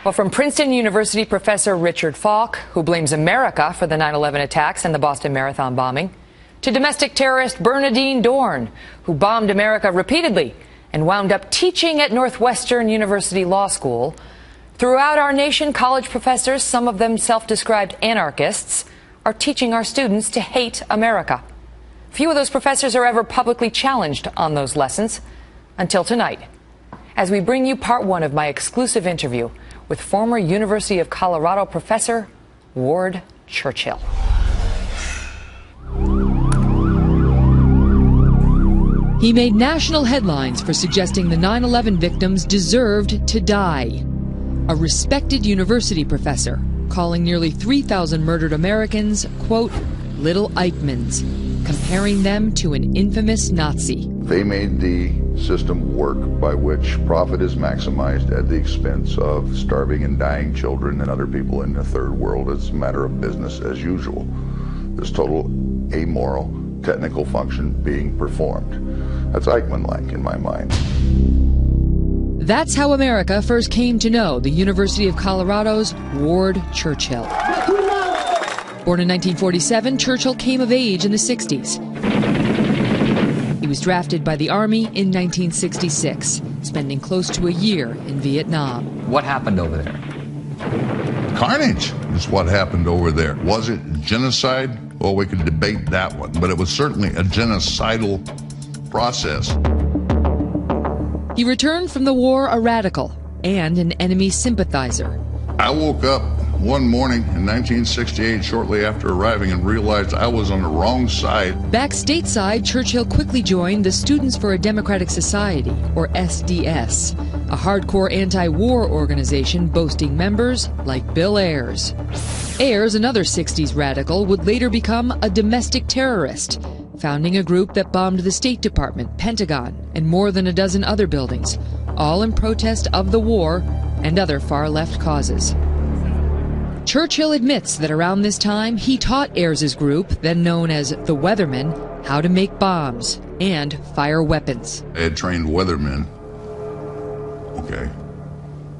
Well, from Princeton University professor Richard Falk, who blames America for the 9/11 attacks and the Boston Marathon bombing, to domestic terrorist Bernardine Dorn, who bombed America repeatedly and wound up teaching at Northwestern University Law School. Throughout our nation, college professors, some of them self-described anarchists, are teaching our students to hate America. Few of those professors are ever publicly challenged on those lessons, until tonight, as we bring you part one of my exclusive interview with former University of Colorado professor Ward Churchill. He made national headlines for suggesting the 9/11 victims deserved to die. A respected university professor, calling nearly 3,000 murdered Americans, quote, little Eichmanns, comparing them to an infamous Nazi. They made the system work by which profit is maximized at the expense of starving and dying children and other people in the third world. It's a matter of business as usual. This total amoral technical function being performed. That's Eichmann-like in my mind. That's how America first came to know the University of Colorado's Ward Churchill. Born in 1947, Churchill came of age in the 60s. He was drafted by the Army in 1966, spending close to a year in Vietnam. What happened over there? Carnage is what happened over there. Was it genocide? Well, we could debate that one, but it was certainly a genocidal process. He returned from the war a radical and an enemy sympathizer. I woke up one morning in 1968, shortly after arriving, and realized I was on the wrong side. Back stateside, Churchill quickly joined the Students for a Democratic Society, or SDS, a hardcore anti-war organization boasting members like Bill Ayers. Ayers, another 60s radical, would later become a domestic terrorist, founding a group that bombed the State Department, Pentagon, and more than a dozen other buildings, all in protest of the war and other far-left causes. Churchill admits that around this time he taught Ayers' group, then known as the Weathermen, how to make bombs and fire weapons. I had trained weathermen. Okay.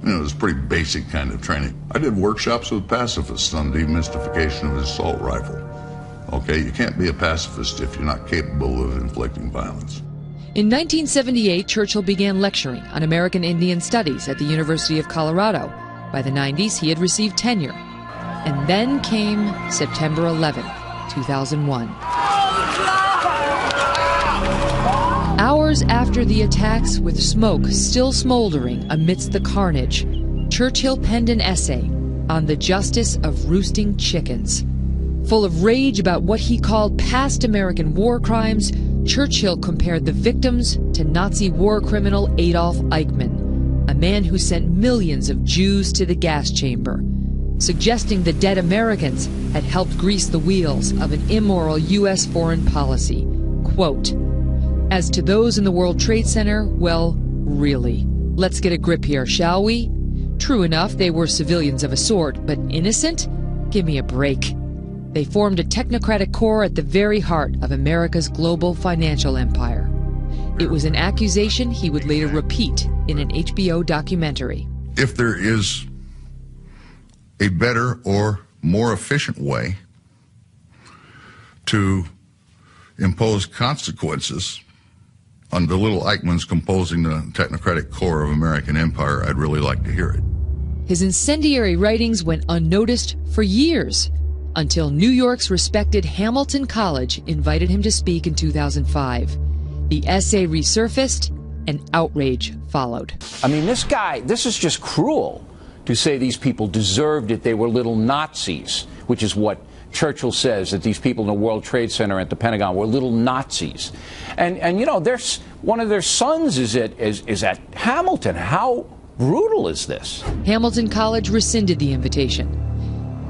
It was pretty basic kind of training. I did workshops with pacifists on demystification of the assault rifle. Okay, you can't be a pacifist if you're not capable of inflicting violence. In 1978, Churchill began lecturing on American Indian Studies at the University of Colorado. By the 90s, he had received tenure. And then came September 11, 2001. Hours after the attacks, with smoke still smoldering amidst the carnage, Churchill penned an essay on the justice of roosting chickens. Full of rage about what he called past American war crimes, Churchill compared the victims to Nazi war criminal Adolf Eichmann, a man who sent millions of Jews to the gas chamber, suggesting the dead Americans had helped grease the wheels of an immoral U.S. foreign policy. Quote, as to those in the World Trade Center, well, really. Let's get a grip here, shall we? True enough, they were civilians of a sort, but innocent? Give me a break. They formed a technocratic core at the very heart of America's global financial empire. It was an accusation he would later repeat in an HBO documentary. If there is a better or more efficient way to impose consequences on the little Eichmanns composing the technocratic core of American empire, I'd really like to hear it. His incendiary writings went unnoticed for years, until New York's respected Hamilton College invited him to speak in 2005. The essay resurfaced, and outrage followed. I mean, this is just cruel to say these people deserved it. They were little Nazis, which is what Churchill says, that these people in the World Trade Center at the Pentagon were little Nazis. And you know, one of their sons is at Hamilton. How brutal is this? Hamilton College rescinded the invitation.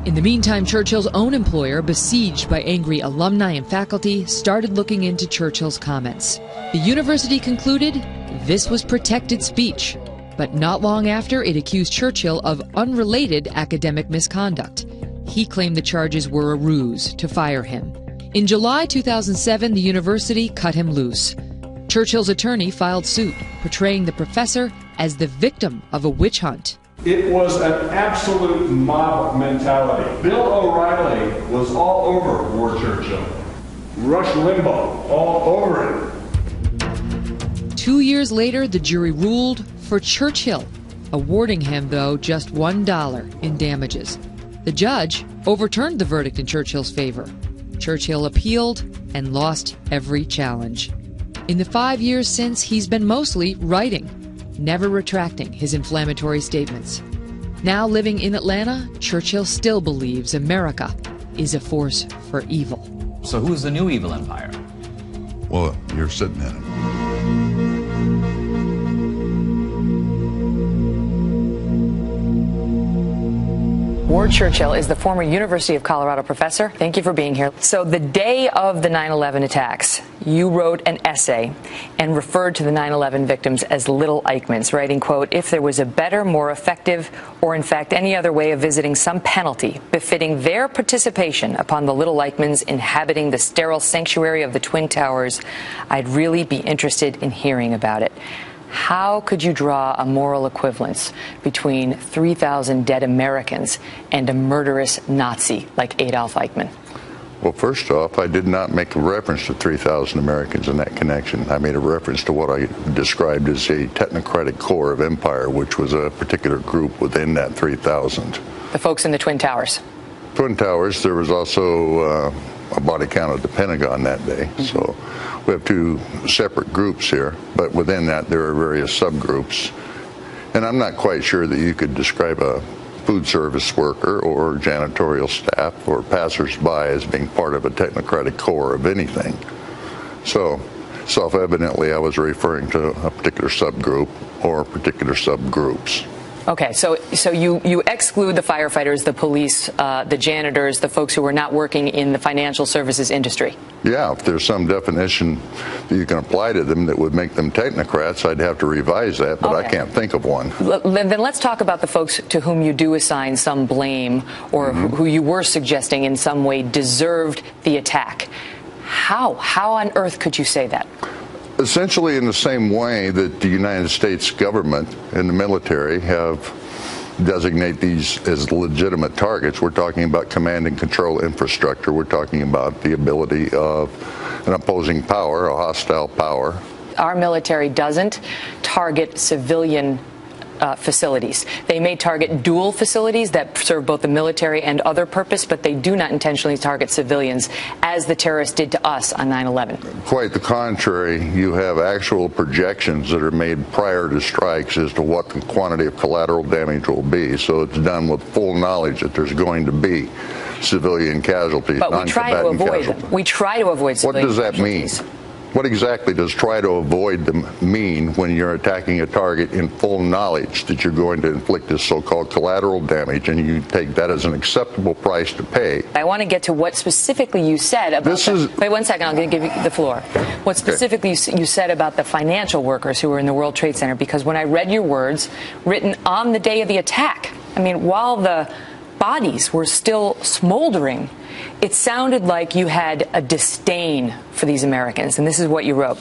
In the meantime, Churchill's own employer, besieged by angry alumni and faculty, started looking into Churchill's comments. The university concluded this was protected speech, but not long after, it accused Churchill of unrelated academic misconduct. He claimed the charges were a ruse to fire him. In July 2007, the university cut him loose. Churchill's attorney filed suit, portraying the professor as the victim of a witch hunt. It was an absolute mob mentality. Bill O'Reilly was all over War Churchill. Rush Limbaugh, all over it. 2 years later, the jury ruled for Churchill, awarding him, though, just $1 in damages. The judge overturned the verdict in Churchill's favor. Churchill appealed and lost every challenge. In the 5 years since, he's been mostly writing, never retracting his inflammatory statements. Now living in Atlanta, Churchill still believes America is a force for evil. So who's the new evil empire? Well, you're sitting in it. Ward Churchill is the former University of Colorado professor. Thank you for being here. So the day of the 9/11 attacks, you wrote an essay and referred to the 9/11 victims as little Eichmanns, writing, quote, "If there was a better, more effective, or in fact any other way of visiting some penalty befitting their participation upon the little Eichmanns inhabiting the sterile sanctuary of the Twin Towers, I'd really be interested in hearing about it." How could you draw a moral equivalence between 3,000 dead Americans and a murderous Nazi like Adolf Eichmann? Well, first off, I did not make a reference to 3,000 Americans in that connection. I made a reference to what I described as a technocratic core of empire, which was a particular group within that 3,000. The folks in the Twin Towers. Twin Towers, there was also a body count at the Pentagon that day. So we have two separate groups here, but within that there are various subgroups. And I'm not quite sure that you could describe a food service worker or janitorial staff or passersby as being part of a technocratic core of anything. So self-evidently I was referring to a particular subgroup or particular subgroups. Okay, so you exclude the firefighters, the police, the janitors, the folks who are not working in the financial services industry. Yeah, if there's some definition that you can apply to them that would make them technocrats, I'd have to revise that, but okay. I can't think of one. Then let's talk about the folks to whom you do assign some blame or who you were suggesting in some way deserved the attack. How on earth could you say that? Essentially in the same way that the United States government and the military have designate these as legitimate targets. We're talking about command and control infrastructure. We're talking about the ability of an opposing power, a hostile power. Our military doesn't target civilian facilities. They may target dual facilities that serve both the military and other purpose, but they do not intentionally target civilians, as the terrorists did to us on 9/11. Quite the contrary. You have actual projections that are made prior to strikes as to what the quantity of collateral damage will be. So it's done with full knowledge that there's going to be civilian casualties, but we try to avoid them. We try to avoid civilian casualties. What does that mean? What exactly does try to avoid them mean when you're attacking a target in full knowledge that you're going to inflict this so-called collateral damage, and you take that as an acceptable price to pay? I want to get to what specifically you said about wait 1 second, I'm going to give you the floor. What specifically you said about the financial workers who were in the World Trade Center, because when I read your words written on the day of the attack, I mean, while the bodies were still smoldering, it sounded like you had a disdain for these Americans, and this is what you wrote.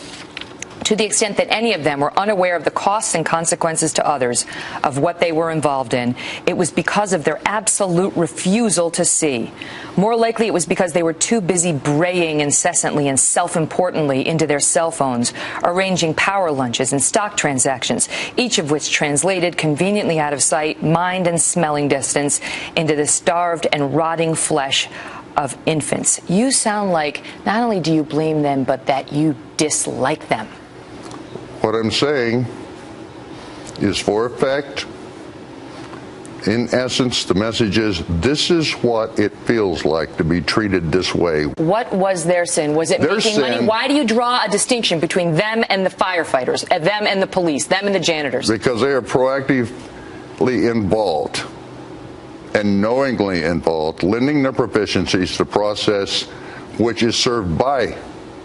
To the extent that any of them were unaware of the costs and consequences to others of what they were involved in, it was because of their absolute refusal to see. More likely it was because they were too busy braying incessantly and self-importantly into their cell phones, arranging power lunches and stock transactions, each of which translated conveniently out of sight, mind, and smelling distance into the starved and rotting flesh of infants. You sound like not only do you blame them, but that you dislike them. What I'm saying is, for effect, in essence, the message is this is what it feels like to be treated this way. What was their sin? Was it making money? Why do you draw a distinction between them and the firefighters, them and the police, them and the janitors? Because they are proactively involved and knowingly involved, lending their proficiencies to the process which is served by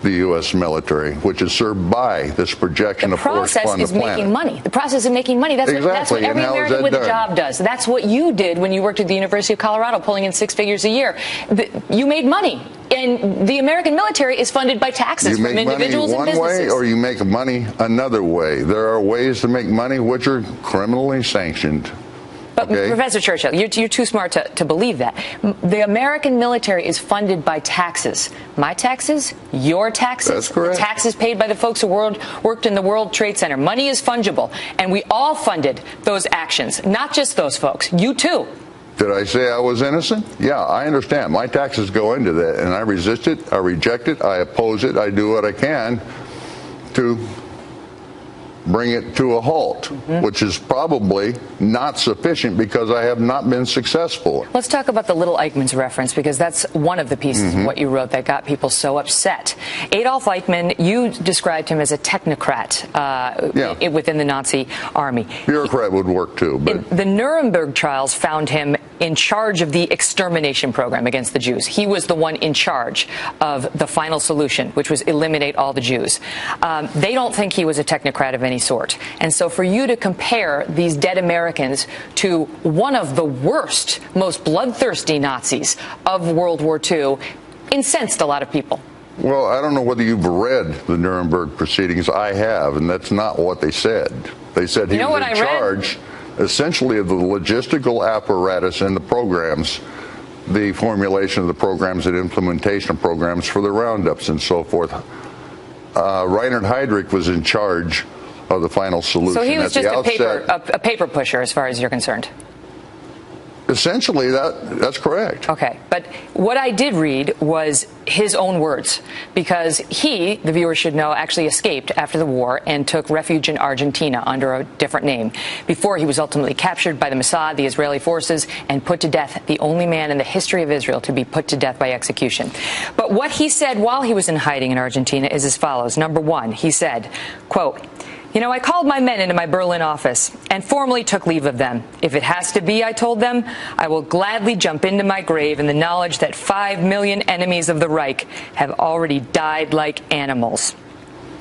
the U.S. military, which is served by this projection of force upon the planet. The process is making money. The process of making money. That's what every American with a job does. That's what you did when you worked at the University of Colorado, pulling in 6 figures a year. You made money. And the American military is funded by taxes from individuals and businesses. You make money one way or you make money another way. There are ways to make money which are criminally sanctioned But Okay. Professor Churchill, you're too smart to believe that. The American military is funded by taxes. My taxes, your taxes, That's correct. the taxes paid by the folks who worked in the World Trade Center. Money is fungible, and we all funded those actions, not just those folks. You too. Did I say I was innocent? Yeah, I understand. My taxes go into that, and I resist it, I reject it, I oppose it, I do what I can to bring it to a halt, which is probably not sufficient because I have not been successful. Let's talk about the Little Eichmann's reference, because that's one of the pieces of what you wrote that got people so upset. Adolf Eichmann, you described him as a technocrat within the Nazi army. Bureaucrat would work too. But The Nuremberg trials found him in charge of the extermination program against the Jews. He was the one in charge of the final solution, which was eliminate all the Jews. They don't think he was a technocrat of any sort. And so for you to compare these dead Americans to one of the worst, most bloodthirsty Nazis of World War II incensed a lot of people. Well, I don't know whether you've read the Nuremberg proceedings. I have, and that's not what they said. They said he was in charge, essentially, of the logistical apparatus and the programs, the formulation of the programs and implementation of programs for the roundups and so forth. Reinhard Heydrich was in charge of the final solution. So he was just a paper pusher as far as you're concerned. Essentially, that's correct. Okay, but what I did read was his own words, because he, the viewers should know, actually escaped after the war and took refuge in Argentina under a different name before he was ultimately captured by the Mossad, the Israeli forces, and put to death, the only man in the history of Israel to be put to death by execution. But what he said while he was in hiding in Argentina is as follows. Number one, he said, quote, "You know, I called my men into my Berlin office and formally took leave of them. If it has to be, I told them, I will gladly jump into my grave in the knowledge that 5 million enemies of the Reich have already died like animals."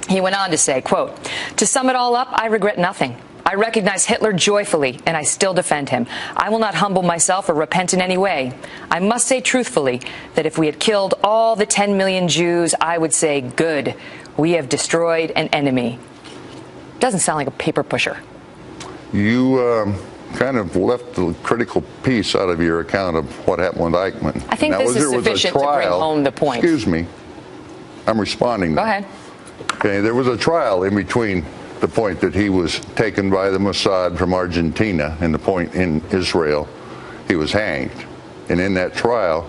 He went on to say, quote, "To sum it all up, I regret nothing. I recognize Hitler joyfully, and I still defend him. I will not humble myself or repent in any way. I must say truthfully that if we had killed all the 10 million Jews, I would say, good, we have destroyed an enemy." Doesn't sound like a paper pusher. You kind of left the critical piece out of your account of what happened with Eichmann. I think this is sufficient to bring home the point. Excuse me. I'm responding. Go ahead. Okay, there was a trial in between the point that he was taken by the Mossad from Argentina and the point in Israel he was hanged. And in that trial,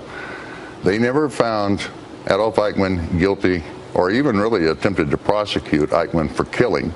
they never found Adolf Eichmann guilty or even really attempted to prosecute Eichmann for killing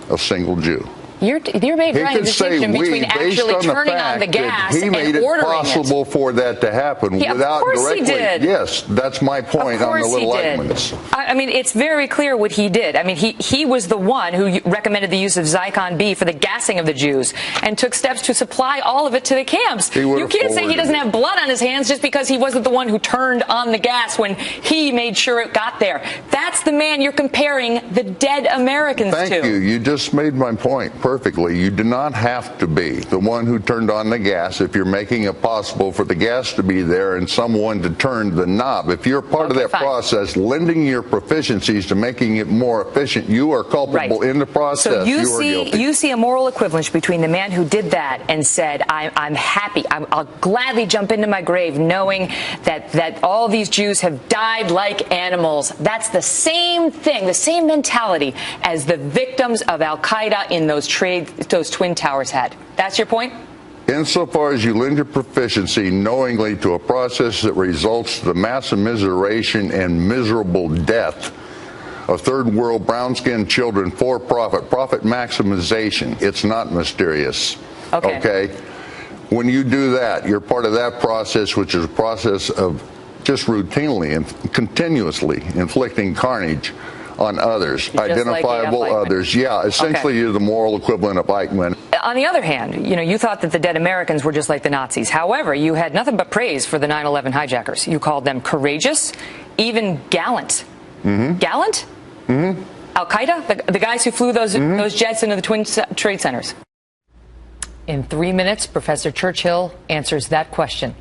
a single Jew. You're making a distinction between actually turning on the gas and ordering it. He made it possible for that to happen without directly. Of course he did. Yes, that's my point on the Little Eichmanns. I mean, it's very clear what he did. I mean, he was the one who recommended the use of Zyklon B for the gassing of the Jews and took steps to supply all of it to the camps. You can't say he doesn't have blood on his hands just because he wasn't the one who turned on the gas when he made sure it got there. That's the man you're comparing the dead Americans to. Thank you. You just made my point perfectly. You do not have to be the one who turned on the gas if you're making it possible for the gas to be there and someone to turn the knob. If you're part of that process, lending your proficiencies to making it more efficient, you are culpable in the process. So you see a moral equivalence between the man who did that and said, I'm happy, I'll gladly jump into my grave knowing that all these Jews have died like animals. That's the same thing, the same mentality as the victims of Al-Qaeda in those Twin Towers had. That's your point? Insofar as you lend your proficiency knowingly to a process that results in the mass immiseration and miserable death of third world brown-skinned children for profit maximization, it's not mysterious. Okay? When you do that, you're part of that process, which is a process of just routinely and continuously inflicting carnage on others, identifiable others. Yeah, essentially you're the moral equivalent of Eichmann. On the other hand, you thought that the dead Americans were just like the Nazis. However, you had nothing but praise for the 9/11 hijackers. You called them courageous, even gallant. Gallant? Al-Qaeda, the guys who flew those jets into the Twin Trade Centers. In 3 minutes, Professor Churchill answers that question.